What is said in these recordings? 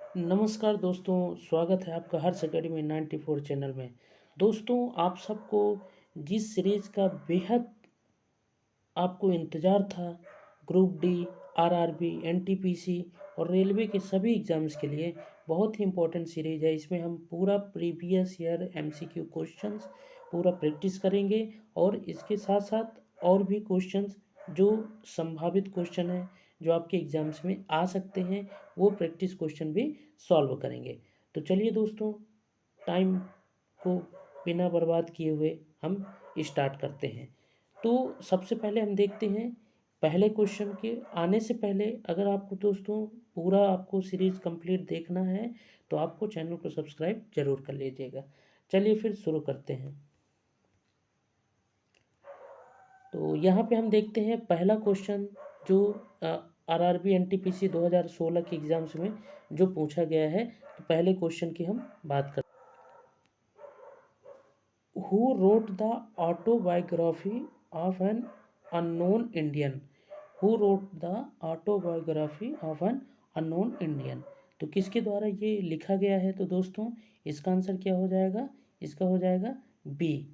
नमस्कार दोस्तों, स्वागत है आपका हर्ष अकेडमी 94 चैनल में। दोस्तों, आप सबको जिस सीरीज़ का बेहद आपको इंतज़ार था, ग्रुप डी, आरआरबी, एनटीपीसी और रेलवे के सभी एग्ज़ाम्स के लिए बहुत ही इम्पोर्टेंट सीरीज़ है। इसमें हम पूरा प्रीवियस ईयर एमसीक्यू क्वेश्चंस पूरा प्रैक्टिस करेंगे और इसके साथ-साथ और भी क्वेश्चंस जो संभावित क्वेश्चन हैं, जो आपके एग्ज़ाम्स में आ सकते हैं, वो प्रैक्टिस क्वेश्चन भी सॉल्व करेंगे। तो चलिए दोस्तों, टाइम को बिना बर्बाद किए हुए हम स्टार्ट करते हैं। तो सबसे पहले हम देखते हैं पहले क्वेश्चन के आने से पहले अगर आपको दोस्तों पूरा आपको सीरीज़ कंप्लीट देखना है, तो आपको चैनल को सब्सक्राइब ज़रूर कर लीजिएगा। चलिए फिर शुरू करते हैं। तो यहाँ पे हम देखते हैं पहला क्वेश्चन जो आरआरबी एनटीपीसी 2016 के एग्ज़ाम्स में जो पूछा गया है। तो पहले क्वेश्चन की हम बात करते हैं। Who wrote the autobiography of an unknown Indian? Who wrote the autobiography of an unknown Indian? तो किसके द्वारा ये लिखा गया है? तो दोस्तों इसका आंसर क्या हो जाएगा? इसका हो जाएगा बी,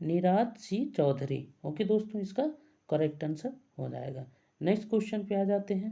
निराद सी चौधरी। ओके दोस्तों, इसका करेक्ट आंसर हो जाएगा। नेक्स्ट क्वेश्चन पे आ जाते हैं।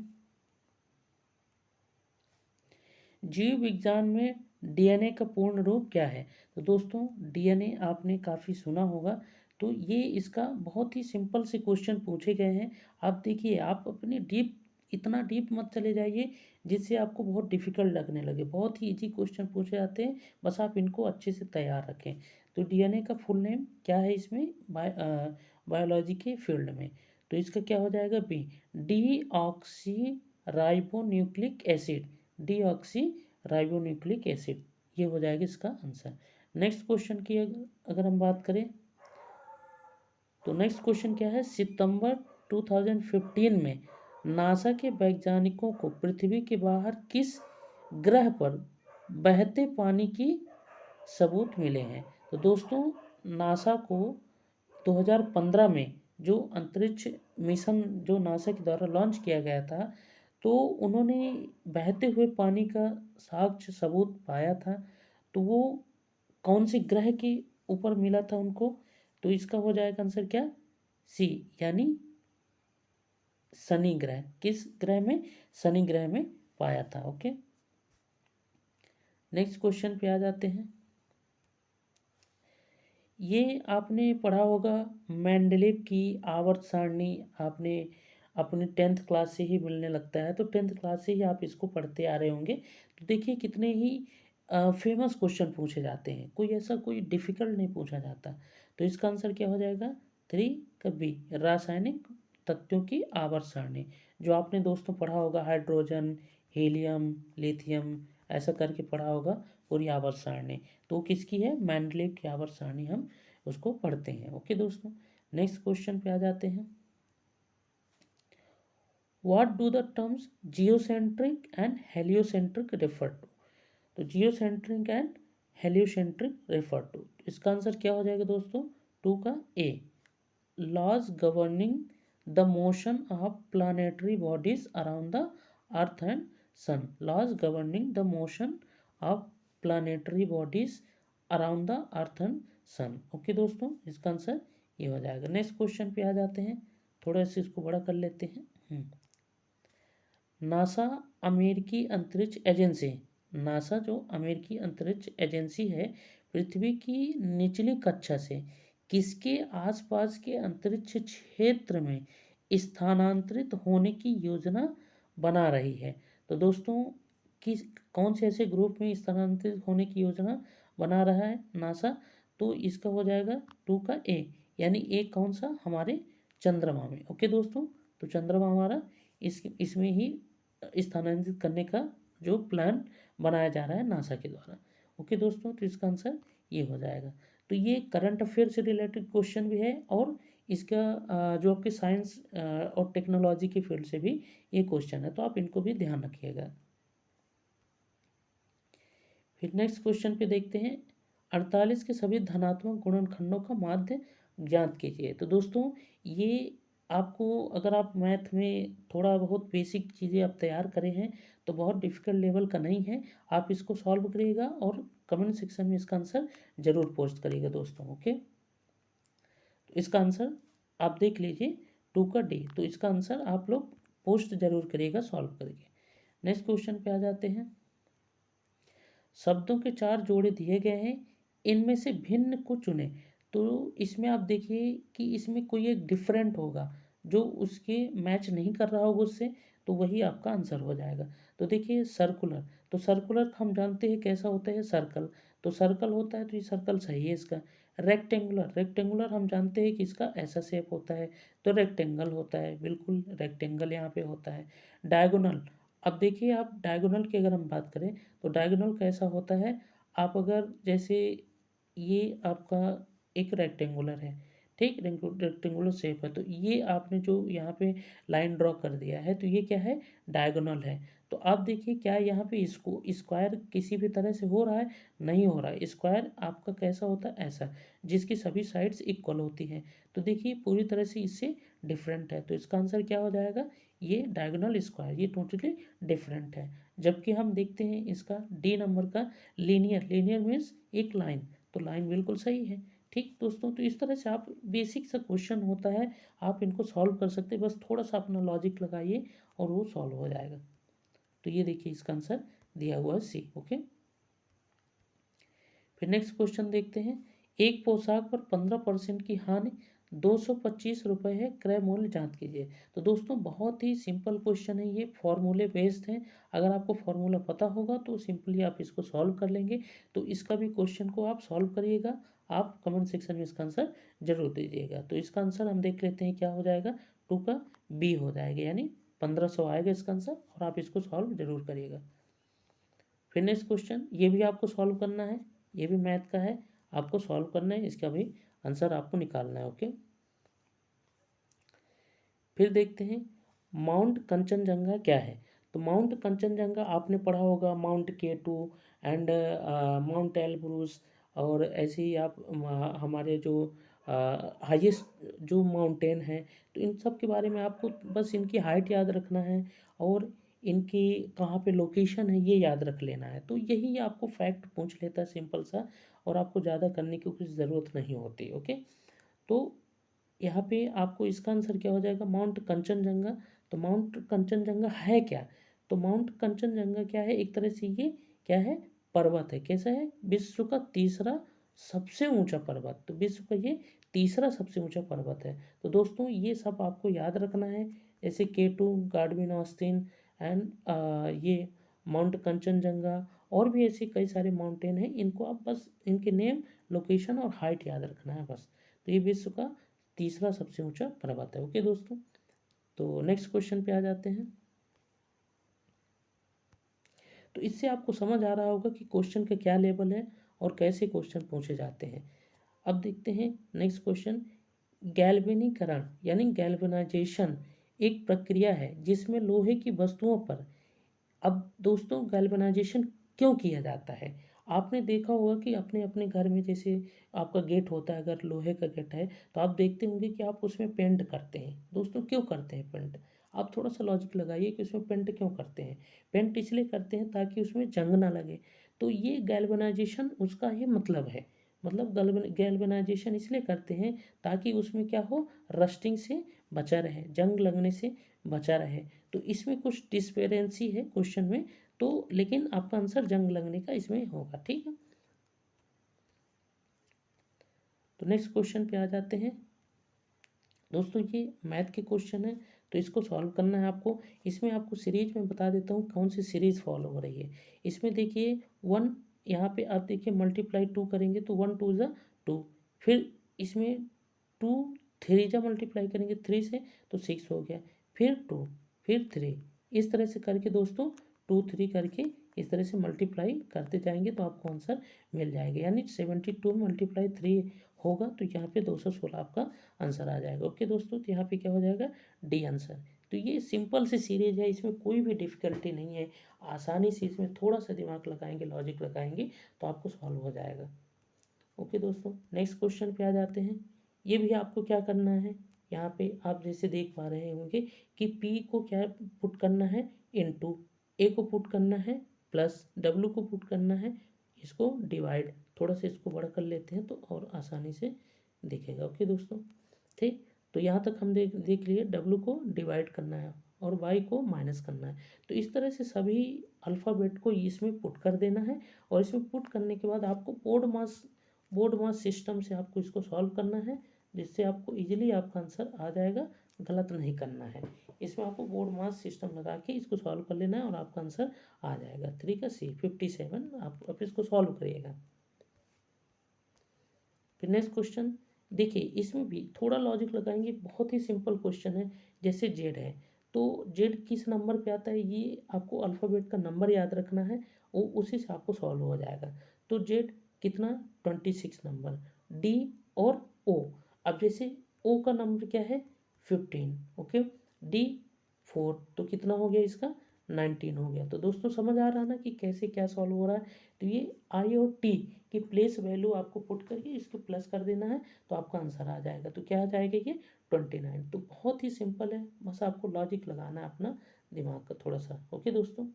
जीव विज्ञान में डीएनए का पूर्ण रूप क्या है? तो दोस्तों डीएनए आपने काफ़ी सुना होगा। तो ये इसका बहुत ही सिंपल से क्वेश्चन पूछे गए हैं। आप देखिए, आप अपनी इतना डीप मत चले जाइए जिससे आपको बहुत डिफिकल्ट लगने लगे। बहुत ही इजी क्वेश्चन पूछे जाते हैं, बस आप इनको अच्छे से तैयार रखें। तो डीएनए का फुल नेम क्या है इसमें बायोलॉजी के फील्ड में? तो इसका क्या हो जाएगा? B, deoxy ribonucleic acid. Deoxy ribonucleic acid, ये हो जाएगा इसका आंसर। नेक्स्ट क्वेश्चन की अगर हम बात करें, तो नेक्स्ट क्वेश्चन क्या है? सितंबर 2015 में नासा के वैज्ञानिकों को पृथ्वी के बाहर किस ग्रह पर बहते पानी की सबूत मिले हैं? तो दोस्तों नासा को 2015 में जो अंतरिक्ष मिशन जो नासा के द्वारा लॉन्च किया गया था, तो उन्होंने बहते हुए पानी का साक्ष्य सबूत पाया था। तो वो कौन से ग्रह के ऊपर मिला था उनको? तो इसका हो जाएगा आंसर क्या? सी, यानी शनि ग्रह। किस ग्रह में? शनि ग्रह में पाया था। ओके, नेक्स्ट क्वेश्चन पे आ जाते हैं। ये आपने पढ़ा होगा, मेंडलीव की आवर्त सारणी आपने अपने 10th क्लास से ही मिलने लगता है। तो 10th क्लास से ही आप इसको पढ़ते आ रहे होंगे। तो देखिए कितने ही फेमस क्वेश्चन पूछे जाते हैं, कोई ऐसा कोई डिफिकल्ट नहीं पूछा जाता। तो इसका आंसर क्या हो जाएगा? 3 का बी, रासायनिक तत्वों की आवर्त सारणी। जो आपने दोस्तों पढ़ा होगा, हाइड्रोजन, हीलियम, लिथियम, ऐसा करके पढ़ा होगा पूरी आवर्त सारणी। तो किसकी है? मेंडलीव की आवर्त सारणी हम उसको पढ़ते हैं। ओके दोस्तों, नेक्स्ट क्वेश्चन पे आ जाते हैं। What do the terms geocentric and heliocentric refer to? तो geocentric and heliocentric refer to, इसका आंसर क्या हो जाएगा दोस्तों? 2 का A, laws governing the motion of planetary bodies around the earth and sun. Laws governing the motion of planetary bodies around the earth and sun. Okay दोस्तों, इसका answer ये हो जाएगा। नेक्स्ट क्वेश्चन पे आ जाते हैं, थोड़ा सा इसको बड़ा कर लेते हैं। नासा अमेरिकी अंतरिक्ष एजेंसी, नासा जो अमेरिकी अंतरिक्ष एजेंसी है, पृथ्वी की निचली कक्षा से किसके आसपास के अंतरिक्ष क्षेत्र में स्थानांतरित होने की योजना बना रही है? तो दोस्तों किस कौन से ऐसे ग्रुप में स्थानांतरित होने की योजना बना रहा है नासा? तो इसका हो जाएगा 2 का ए, यानी ए कौन सा? हमारे चंद्रमा में। ओके दोस्तों, तो चंद्रमा हमारा इसमें ही स्थानांतरित करने का जो प्लान बनाया जा रहा है नासा के द्वारा। ओके दोस्तों, तो इसका आंसर ये हो जाएगा। तो ये करंट अफेयर से रिलेटेड क्वेश्चन भी है और इसका जो आपके साइंस और टेक्नोलॉजी के फील्ड से भी ये क्वेश्चन है, तो आप इनको भी ध्यान रखिएगा। फिर नेक्स्ट क्वेश्चन पे देखते हैं, 48 के सभी धनात्मक गुणनखंडों का माध्य ज्ञात कीजिए। तो दोस्तों ये आपको अगर आप मैथ में थोड़ा बहुत बेसिक चीज़ें आप तैयार करे हैं तो बहुत डिफ़िकल्ट लेवल का नहीं है। आप इसको सॉल्व करिएगा और कमेंट सेक्शन में इसका आंसर ज़रूर पोस्ट करिएगा दोस्तों। ओके, तो इसका आंसर आप देख लीजिए 2 का डी। तो इसका आंसर आप लोग पोस्ट ज़रूर करिएगा सॉल्व करके। नेक्स्ट क्वेश्चन पे आ जाते हैं। शब्दों के 4 जोड़े दिए गए हैं, इनमें से भिन्न को चुनें। तो इसमें आप देखिए कि इसमें कोई एक डिफरेंट होगा, जो उसके मैच नहीं कर रहा होगा उससे, तो वही आपका आंसर हो जाएगा। तो देखिए सर्कुलर, तो सर्कुलर हम जानते हैं कैसा होता है, सर्कल, तो सर्कल होता है, तो ये सर्कल सही है इसका। रेक्टेंगुलर, रेक्टेंगुलर हम जानते हैं कि इसका ऐसा शेप होता है, तो रेक्टेंगल होता है, बिल्कुल रेक्टेंगल यहाँ पे होता है। डायगोनल, अब देखिए आप डायगोनल की अगर हम बात करें तो डायगोनल कैसा होता है, आप अगर जैसे ये आपका एक रेक्टेंगुलर है, ठीक, रेक्टेंगुलर शेप है, तो ये आपने जो यहाँ पे लाइन ड्रॉ कर दिया है तो ये क्या है, डायगोनल है। तो आप देखिए क्या यहाँ पे इसको स्क्वायर किसी भी तरह से हो रहा है, नहीं हो रहा है। स्क्वायर आपका कैसा होता है, ऐसा, जिसकी सभी साइड्स इक्वल होती हैं। तो देखिए पूरी तरह से इससे डिफरेंट है, तो इसका आंसर क्या हो जाएगा, ये डायगोनल स्क्वायर, ये टोटली डिफरेंट है। जबकि हम देखते हैं इसका डी नंबर का लीनियर, लीनियर मीन्स एक लाइन, तो लाइन बिल्कुल सही है। ठीक दोस्तों, तो इस तरह से आप बेसिक सा क्वेश्चन होता है, आप इनको सॉल्व कर सकते हैं, बस थोड़ा सा अपना लॉजिक लगाइए और वो सॉल्व हो जाएगा। तो ये देखिए इसका आंसर दिया हुआ है सी। ओके, फिर नेक्स्ट क्वेश्चन देखते हैं। एक पोशाक पर 15% की हानि, 225 रुपये है, क्रय मूल्य जांच कीजिए। तो दोस्तों बहुत ही सिंपल क्वेश्चन है, ये फॉर्मूले बेस्ड है। अगर आपको फॉर्मूला पता होगा तो सिंपली आप इसको सॉल्व कर लेंगे। तो इसका भी क्वेश्चन को आप सॉल्व करिएगा, आप कमेंट सेक्शन में इसका आंसर जरूर दीजिएगा। तो इसका आंसर हम देख लेते हैं क्या हो जाएगा, 2 का बी हो जाएगा, यानी 1500 आएगा इसका आंसर, और आप इसको सॉल्व जरूर करिएगा। फिर नेक्स्ट क्वेश्चन, ये भी आपको सॉल्व करना है, ये भी मैथ का है, आपको सॉल्व करना है, इसका भी आंसर आपको निकालना है। ओके, फिर देखते हैं माउंट कंचनजंगा क्या है। तो माउंट कंचनजंगा आपने पढ़ा होगा, mount K2 and mount Elbrus, और ऐसे ही आप हमारे जो हाईएस्ट जो माउंटेन है, तो इन सब के बारे में आपको बस इनकी हाइट याद रखना है और इनकी कहाँ पे लोकेशन है ये याद रख लेना है। तो यही आपको फैक्ट पूछ लेता है सिंपल सा, और आपको ज़्यादा करने की कुछ ज़रूरत नहीं होती। ओके, तो यहाँ पे आपको इसका आंसर क्या हो जाएगा, माउंट कंचनजंगा। तो माउंट कंचनजंगा है क्या, तो माउंट कंचनजंगा क्या है, एक तरह से ये क्या है, पर्वत है। कैसा है, विश्व का तीसरा सबसे ऊंचा पर्वत, तो विश्व का ये तीसरा सबसे ऊंचा पर्वत है। तो दोस्तों ये सब आपको याद रखना है, जैसे K2, गार्डविन ऑस्टिन एंड ये माउंट कंचनजंगा, और भी ऐसे कई सारे माउंटेन हैं, इनको आप बस इनके नेम, लोकेशन और हाइट याद रखना है बस। तो ये विश्व का तीसरा सबसे ऊंचा पर्वत है। ओके दोस्तों, तो नेक्स्ट क्वेश्चन पे आ जाते हैं। तो इससे आपको समझ आ रहा होगा कि क्वेश्चन का क्या लेवल है और कैसे क्वेश्चन पूछे जाते हैं। अब देखते हैं नेक्स्ट क्वेश्चन। गैल्वेनीकरण यानी गैल्वेनाइजेशन एक प्रक्रिया है जिसमें लोहे की वस्तुओं पर, अब दोस्तों गैल्वेनाइजेशन क्यों किया जाता है, आपने देखा होगा कि अपने अपने घर में जैसे आपका गेट होता है, अगर लोहे का गेट है तो आप देखते होंगे कि आप उसमें पेंट करते हैं। दोस्तों क्यों करते हैं पेंट, आप थोड़ा सा लॉजिक लगाइए कि उसमें पेंट क्यों करते हैं। पेंट इसलिए करते हैं ताकि उसमें जंग ना लगे, तो ये गैल्वेनाइजेशन उसका ही मतलब है। मतलब गैल्वेनाइजेशन इसलिए करते हैं ताकि उसमें क्या हो, रस्टिंग से बचा रहे, जंग लगने से बचा रहे। तो इसमें कुछ डिस्पेरेंसी है क्वेश्चन में, तो लेकिन आपका आंसर जंग लगने का इसमें होगा। ठीक है, तो नेक्स्ट क्वेश्चन पे आ जाते हैं। दोस्तों ये मैथ के क्वेश्चन है, तो इसको सॉल्व करना है आपको। इसमें आपको सीरीज में बता देता हूँ कौन सी सीरीज फॉलो हो रही है। इसमें देखिए वन, यहाँ पे आप देखिए मल्टीप्लाई 2 करेंगे तो 1 2 ज़ा 2, फिर इसमें 2 3 जा मल्टीप्लाई करेंगे 3 से तो 6 हो गया, फिर 2, फिर 3, इस तरह से करके दोस्तों 2 3 करके इस तरह से मल्टीप्लाई करते जाएंगे तो आपको आंसर मिल जाएगा, यानी 72 मल्टीप्लाई 3 होगा, तो यहाँ पे 216 आपका आंसर आ जाएगा। ओके दोस्तों, तो यहाँ पे क्या हो जाएगा, डी आंसर। तो ये सिंपल सी सीरीज है, इसमें कोई भी डिफिकल्टी नहीं है, आसानी से इसमें थोड़ा सा दिमाग लगाएंगे, लॉजिक लगाएंगे तो आपको सॉल्व हो जाएगा। ओके दोस्तों, नेक्स्ट क्वेश्चन पे आ जाते हैं। ये भी आपको क्या करना है, यहाँ पे आप जैसे देख पा रहे होंगे कि P को क्या पुट करना है, इनटू A को पुट करना है, प्लस W को पुट करना है, इसको डिवाइड। थोड़ा सा इसको बड़ा कर लेते हैं तो और आसानी से दिखेगा। ओके दोस्तों, ठीक। तो यहाँ तक हम देख लिए W को डिवाइड करना है और Y को माइनस करना है। तो इस तरह से सभी अल्फ़ाबेट को इसमें पुट कर देना है और इसमें पुट करने के बाद आपको बोर्ड मास सिस्टम से आपको इसको सॉल्व करना है, जिससे आपको इजीली आपका आंसर आ जाएगा। गलत नहीं करना है, इसमें आपको बोर्ड मास सिस्टम लगा के इसको सॉल्व कर लेना है और आपका आंसर आ जाएगा। 3 का C 57। आप इसको सॉल्व करिएगा। फिर नेक्स्ट क्वेश्चन देखिए, इसमें भी थोड़ा लॉजिक लगाएंगे। बहुत ही सिंपल क्वेश्चन है। जैसे जेड है तो जेड किस नंबर पे आता है, ये आपको अल्फ़ाबेट का नंबर याद रखना है, वो उसी से आपको सॉल्व हो जाएगा। तो जेड कितना, 26 नंबर। डी और ओ, अब जैसे ओ का नंबर क्या है, 15। ओके, डी 4, तो कितना हो गया इसका, 19 हो गया। तो दोस्तों समझ आ रहा है ना कि कैसे क्या सॉल्व हो रहा है। तो ये आई और टी की प्लेस वैल्यू आपको पुट करके इसको प्लस कर देना है तो आपका आंसर आ जाएगा। तो क्या आ जाएगा, ये 29। तो बहुत ही सिंपल है, बस आपको लॉजिक लगाना है अपना दिमाग का थोड़ा सा। ओके दोस्तों,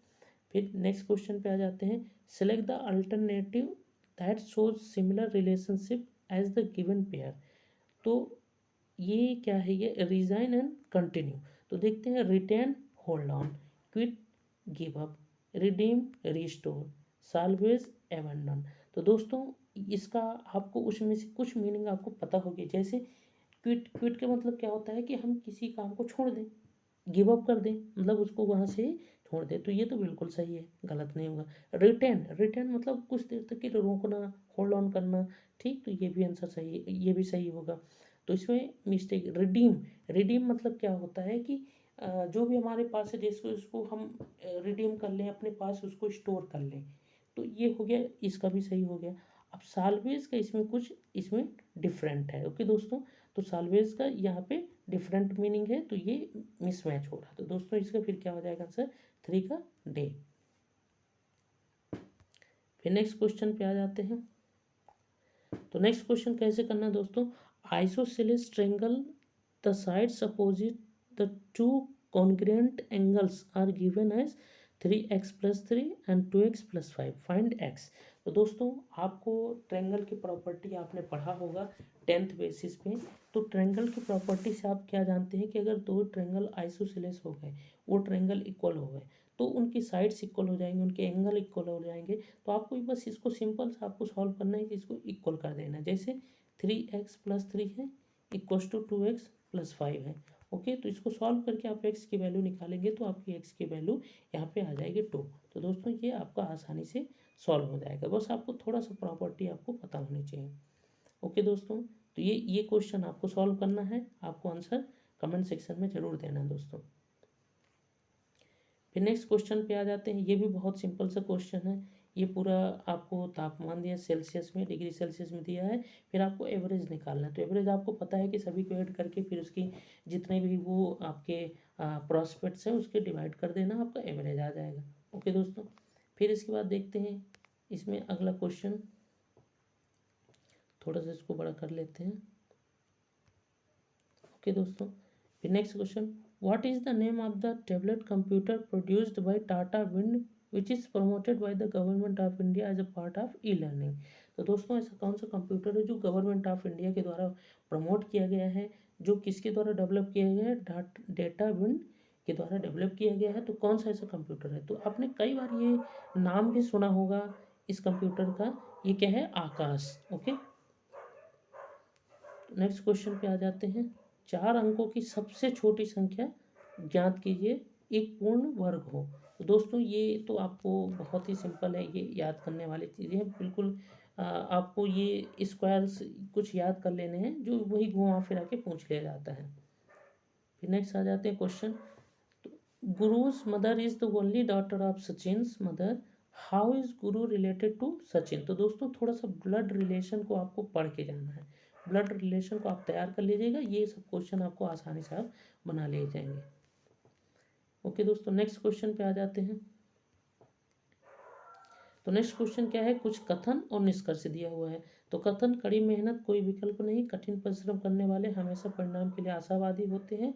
फिर नेक्स्ट क्वेश्चन पे आ जाते हैं। Select the alternative that shows similar relationship as the given pair. तो ये क्या है, ये रिजाइन एंड कंटिन्यू। तो देखते हैं, retain, hold on, quit, give up, redeem, restore, salvage, abandon. तो दोस्तों इसका आपको उसमें से कुछ मीनिंग आपको पता होगी। जैसे क्विट का मतलब क्या होता है कि हम किसी काम को छोड़ दें, गिव अप कर दें, मतलब उसको वहाँ से छोड़ दें। तो ये तो बिल्कुल सही है, गलत नहीं होगा। रिटेन मतलब कुछ देर तक के लिए रोकना, होल्ड ऑन करना, ठीक। तो ये भी आंसर सही है, ये भी सही होगा। तो इसमें मिस्टेक, रिडीम मतलब क्या होता है कि जो भी हमारे पास है जिसको उसको हम रिडीम कर लें अपने पास, उसको स्टोर कर लें। तो ये हो गया, इसका भी सही हो गया। अब साल्वेज का इसमें डिफरेंट है। ओके दोस्तों, तो साल्वेज का यहाँ पे डिफरेंट मीनिंग है, तो ये मिसमैच हो रहा है। तो दोस्तों इसका फिर क्या हो जाएगा आंसर, 3 का डे। फिर नेक्स्ट क्वेश्चन पे आ जाते हैं। तो नेक्स्ट क्वेश्चन कैसे करना है दोस्तों, isosceles triangle the sides opposite the two congruent angles are given as 3x + 3 and 2x + 5, find x। तो दोस्तों आपको ट्रायंगल की प्रॉपर्टी आपने पढ़ा होगा 10th बेसिस पे। तो ट्रायंगल की प्रॉपर्टी से आप क्या जानते हैं कि अगर दो ट्रायंगल आइसोसेलेस हो गए, वो ट्रायंगल इक्वल हो गए, तो उनकी साइड्स इक्वल हो जाएंगे, उनके एंगल इक्वल हो जाएंगे। तो आपको बस इसको सिंपल से आपको सॉल्व करना है कि इसको इक्वल कर देना है। जैसे 3x + 3 है इक्वल्स टू 2x + 5 है। ओके, तो इसको सॉल्व करके आप x की वैल्यू निकालेंगे तो आपकी x की वैल्यू यहाँ पे आ जाएगी 2। तो दोस्तों ये आपका आसानी से सॉल्व हो जाएगा, बस आपको थोड़ा सा प्रॉपर्टी आपको पता होनी चाहिए। ओके दोस्तों, तो ये क्वेश्चन आपको सॉल्व करना है, आपको आंसर कमेंट सेक्शन में ज़रूर देना है दोस्तों। फिर नेक्स्ट क्वेश्चन पे आ जाते हैं। ये भी बहुत सिंपल सा क्वेश्चन है। ये पूरा आपको तापमान दिया सेल्सियस में, डिग्री सेल्सियस में दिया है, फिर आपको एवरेज निकालना है। तो एवरेज आपको पता है कि सभी को ऐड करके फिर उसकी जितने भी वो आपके प्रॉस्पेक्ट्स हैं उसके डिवाइड कर देना, आपका एवरेज आ जाएगा। ओके दोस्तों, फिर इसके बाद देखते हैं इसमें अगला क्वेश्चन, थोड़ा सा इसको बड़ा कर लेते हैं। ओके दोस्तों, फिर next question, what is the name of the tablet computer produced by Tata wind which is promoted by the government of India as a part of e learning. तो दोस्तों ऐसा कौन सा कंप्यूटर है जो गवर्नमेंट ऑफ इंडिया के द्वारा promote किया गया है, जो किसके द्वारा डेवलप किया गया है, डाटा विंड के द्वारा डेवलप किया गया है। तो कौन सा ऐसा कंप्यूटर है, तो आपने कई बार ये नाम भी सुना होगा इस कंप्यूटर का, ये क्या है, आकाश। ओके, नेक्स्ट क्वेश्चन पे आ जाते हैं। 4 अंकों की सबसे छोटी संख्या ज्ञात कीजिए, एक पूर्ण वर्ग हो। तो दोस्तों ये तो आपको बहुत ही सिंपल है, ये याद करने वाली चीज़ें हैं बिल्कुल। आपको ये स्क्वायर्स कुछ याद कर लेने हैं, जो वही घुमा फिरा के पूछ लिया जाता है। फिर नेक्स्ट आ जाते हैं question, Guru's mother is the only daughter of Sachin's mother, how is Guru related to Sachin. तो दोस्तों थोड़ा सा ब्लड रिलेशन को आपको पढ़ के जाना है, ब्लड रिलेशन को आप तैयार कर लीजिएगा, ये सब क्वेश्चन आपको आसानी से आप बना ले जाएंगे। ओके दोस्तों, नेक्स्ट क्वेश्चन पे आ जाते हैं। तो नेक्स्ट क्वेश्चन क्या है, कुछ कथन और निष्कर्ष दिया हुआ है। तो कथन कड़ी मेहनत कोई विकल्प नहीं, कठिन परिश्रम करने वाले हमेशा परिणाम के लिए आशावादी होते हैं।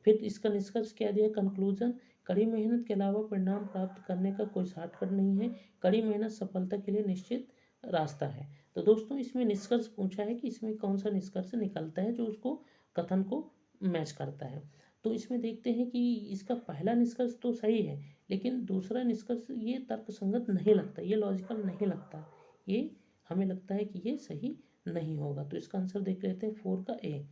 फिर इसका निष्कर्ष क्या दिया, कंक्लूजन, कड़ी मेहनत के अलावा परिणाम प्राप्त करने का कोई शॉर्टकट नहीं है, कड़ी मेहनत सफलता के लिए निश्चित रास्ता है। तो दोस्तों इसमें निष्कर्ष पूछा है कि इसमें कौन सा निष्कर्ष निकलता है जो उसको कथन को मैच करता है। तो इसमें देखते हैं कि इसका पहला निष्कर्ष तो सही है, लेकिन दूसरा निष्कर्ष ये तर्कसंगत नहीं लगता, ये लॉजिकल नहीं लगता, ये हमें लगता है कि ये सही नहीं होगा। तो इसका आंसर देख लेते हैं 4 का ए।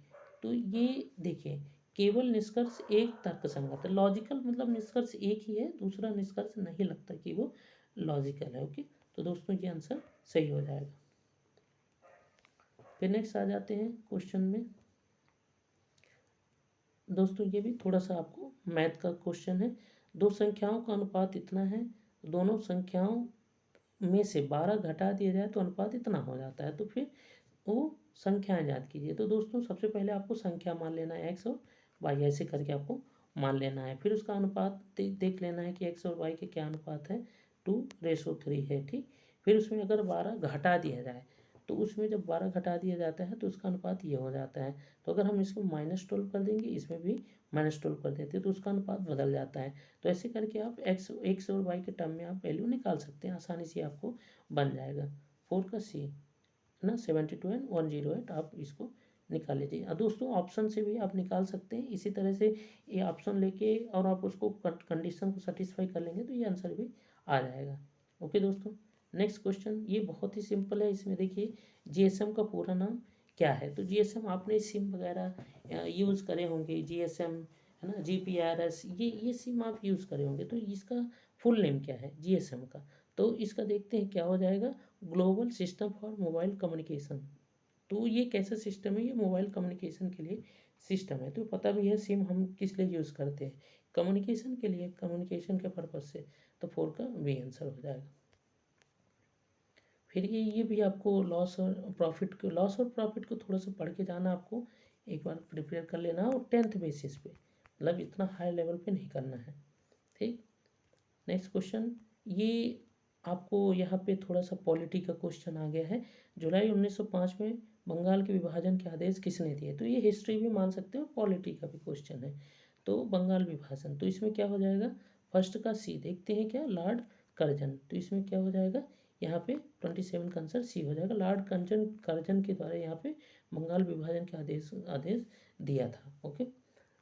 तो ये देखिए, केवल निष्कर्ष एक तर्कसंगत है, लॉजिकल मतलब निष्कर्ष एक ही है, दूसरा निष्कर्ष नहीं लगता कि वो लॉजिकल है। ओके, तो दोस्तों ये आंसर सही हो जाएगा। फिर नेक्स्ट आ जाते हैं क्वेश्चन में। दोस्तों ये भी थोड़ा सा आपको मैथ का क्वेश्चन है। दो संख्याओं का अनुपात इतना है, दोनों संख्याओं में से 12 घटा दिया जाए तो अनुपात इतना हो जाता है। तो फिर वो संख्याएं याद कीजिए। तो दोस्तों सबसे पहले आपको संख्या मान लेना है एक्स और वाई, ऐसे करके आपको मान लेना है। फिर उसका अनुपात देख लेना है कि एक्स और वाई के क्या अनुपात है, 2:3 है, ठीक। फिर उसमें अगर 12 घटा दिया जाए तो उसमें जब 12 घटा दिया जाता है तो उसका अनुपात ये हो जाता है। तो अगर हम इसको -12 कर देंगे, इसमें भी -12 कर देते हैं तो उसका अनुपात बदल जाता है। तो ऐसे करके आप एक्स और वाई के टर्म में आप वैल्यू निकाल सकते हैं, आसानी से आपको बन जाएगा। 4 का सी है ना, 72 एंड 108, आप इसको निकाल लीजिए। और दोस्तों ऑप्शन से भी आप निकाल सकते हैं, इसी तरह से ये ऑप्शन लेके और आप उसको कंडीशन को सेटिस्फाई कर लेंगे तो ये आंसर भी आ जाएगा। ओके दोस्तों, नेक्स्ट क्वेश्चन ये बहुत ही सिंपल है। इसमें देखिए जीएसएम का पूरा नाम क्या है। तो जीएसएम आपने सिम वगैरह यूज़ करे होंगे, जीएसएम है ना, जीपीआरएस, ये सिम आप यूज़ करे होंगे। तो इसका फुल नेम क्या है जीएसएम का, तो इसका देखते हैं क्या हो जाएगा, global system for mobile communication. तो ये कैसा सिस्टम है, ये मोबाइल कम्युनिकेशन के लिए सिस्टम है। तो पता भी है सिम हम किस लिए यूज़ करते हैं, कम्युनिकेशन के लिए, कम्युनिकेशन के पर्पज़ से। तो 4 का बी आंसर हो जाएगा। फिर ये भी आपको लॉस और प्रॉफिट को थोड़ा सा पढ़ के जाना, आपको एक बार प्रिपेयर कर लेना और 10th बेसिस पे, मतलब इतना हाई लेवल पे नहीं करना है, ठीक। नेक्स्ट क्वेश्चन, ये आपको यहाँ पे थोड़ा सा पॉलिटी का क्वेश्चन आ गया है। जुलाई 1905 में बंगाल के विभाजन के आदेश किसने दिए। तो ये हिस्ट्री भी मान सकते हो, पॉलिटी का भी क्वेश्चन है। तो बंगाल विभाजन, तो इसमें क्या हो जाएगा, फर्स्ट का सी देखते हैं क्या, लॉर्ड कर्जन। तो इसमें क्या हो जाएगा, यहाँ पे 27 का आंसर सी हो जाएगा। लॉर्ड कर्जन के द्वारा यहाँ पे बंगाल विभाजन के आदेश दिया था। ओके,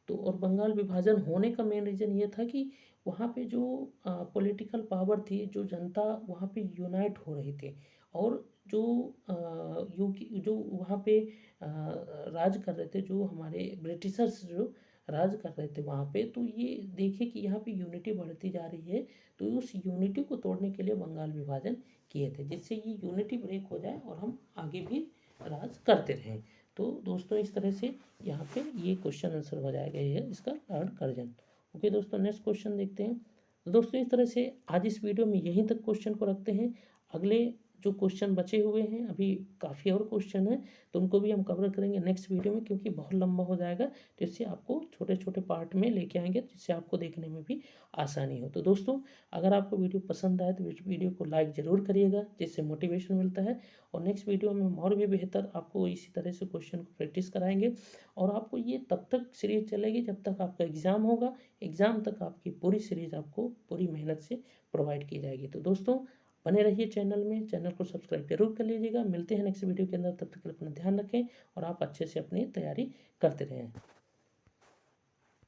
तो और बंगाल विभाजन होने का मेन रीज़न ये था कि वहाँ पे जो पॉलिटिकल पावर थी, जो जनता वहाँ पे यूनाइट हो रही थी, और जो जो वहाँ पे राज कर रहे थे, जो हमारे ब्रिटिशर्स जो राज कर रहे थे वहाँ पे, तो ये देखे कि यहाँ पे यूनिटी बढ़ती जा रही है। तो उस यूनिटी को तोड़ने के लिए बंगाल विभाजन किए थे, जिससे ये यूनिटी ब्रेक हो जाए और हम आगे भी राज करते रहें। तो दोस्तों इस तरह से यहाँ पे ये क्वेश्चन आंसर हो जाएगा, ये इसका लॉर्ड कर्जन। ओके दोस्तों, नेक्स्ट क्वेश्चन देखते हैं। तो दोस्तों इस तरह से आज इस वीडियो में यहीं तक क्वेश्चन को रखते हैं। अगले जो क्वेश्चन बचे हुए हैं, अभी काफ़ी और क्वेश्चन हैं, तो उनको भी हम कवर करेंगे नेक्स्ट वीडियो में, क्योंकि बहुत लंबा हो जाएगा। तो इससे आपको छोटे छोटे पार्ट में लेके आएंगे, जिससे आपको देखने में भी आसानी हो। तो दोस्तों अगर आपको वीडियो पसंद आए तो वीडियो को लाइक ज़रूर करिएगा, जिससे मोटिवेशन मिलता है। और नेक्स्ट वीडियो में हम और भी बेहतर आपको इसी तरह से क्वेश्चन को प्रैक्टिस कराएंगे। और आपको ये तब तक सीरीज चलेगी जब तक आपका एग्ज़ाम होगा। एग्ज़ाम तक आपकी पूरी सीरीज़ आपको पूरी मेहनत से प्रोवाइड की जाएगी। तो दोस्तों बने रहिए चैनल में, चैनल को सब्सक्राइब जरूर कर लीजिएगा। मिलते हैं नेक्स्ट वीडियो के अंदर, तब तक अपना ध्यान रखें और आप अच्छे से अपनी तैयारी करते रहें।